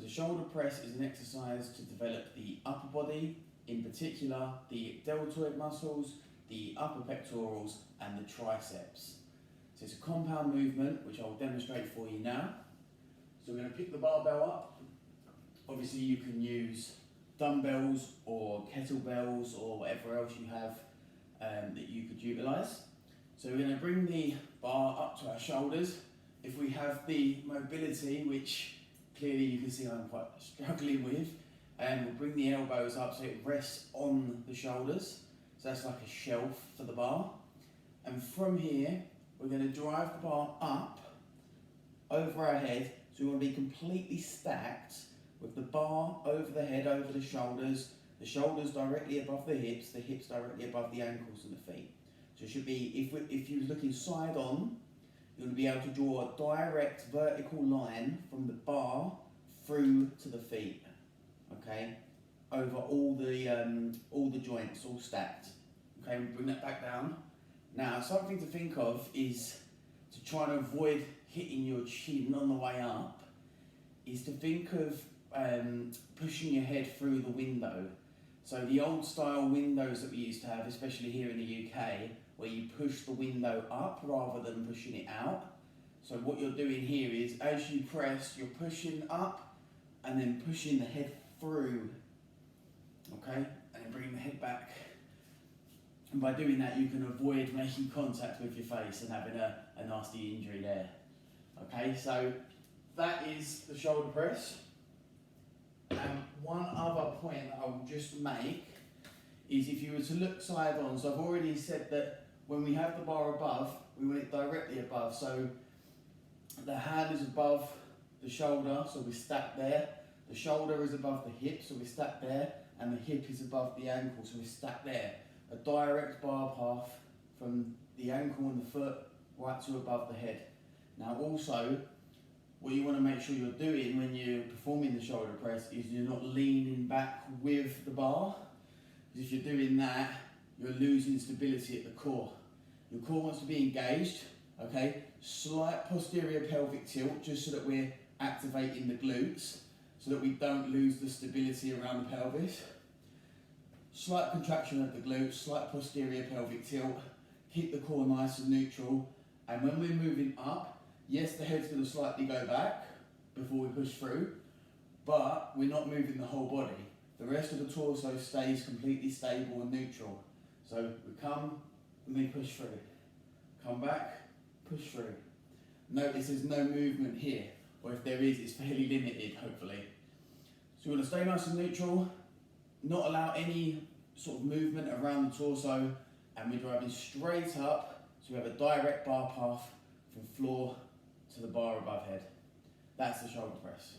the shoulder press is an exercise to develop the upper body, in particular the deltoid muscles, the upper pectorals and the triceps. So it's a compound movement which I'll demonstrate for you now. So we're going to pick the barbell up. Obviously you can use dumbbells or kettlebells or whatever else you have that you could utilise. So we're going to bring the bar up to our shoulders. If we have the mobility, which clearly you can see I'm quite struggling with, and we'll bring the elbows up so it rests on the shoulders. So that's like a shelf for the bar. And from here, we're going to drive the bar up over our head. So we want to be completely stacked with the bar over the head, over the shoulders directly above the hips directly above the ankles and the feet. So it should be, if you're looking side on, you're going to be able to draw a direct vertical line from the bar through to the feet, okay, over all the joints, all stacked. Okay, we bring that back down. Now, something to think of is to try and avoid hitting your chin on the way up, is to think of pushing your head through the window. So the old style windows that we used to have, especially here in the UK, where you push the window up rather than pushing it out. So what you're doing here is, as you press, you're pushing up and then pushing the head through, okay? And then bringing the head back. And by doing that, you can avoid making contact with your face and having a nasty injury there. Okay, so that is the shoulder press. And one other point that I will just make is, if you were to look side on, so I've already said that when we have the bar above, we want it directly above. So the hand is above the shoulder, so we're stacked there. The shoulder is above the hip, so we're stacked there. And the hip is above the ankle, so we're stacked there. A direct bar path from the ankle and the foot right to above the head. Now also, what you want to make sure you're doing when you're performing the shoulder press is you're not leaning back with the bar. Because if you're doing that, you're losing stability at the core. Your core wants to be engaged, okay? Slight posterior pelvic tilt, just so that we're activating the glutes, so that we don't lose the stability around the pelvis. Slight contraction of the glutes, slight posterior pelvic tilt, keep the core nice and neutral. And when we're moving up, yes, the head's going to slightly go back before we push through, but we're not moving the whole body. The rest of the torso stays completely stable and neutral. So we come and then push through. Come back, push through. Notice there's no movement here, or if there is, it's fairly limited, hopefully. So we want to stay nice and neutral, not allow any sort of movement around the torso, and we're driving straight up, so we have a direct bar path from floor to the bar above head. That's the shoulder press.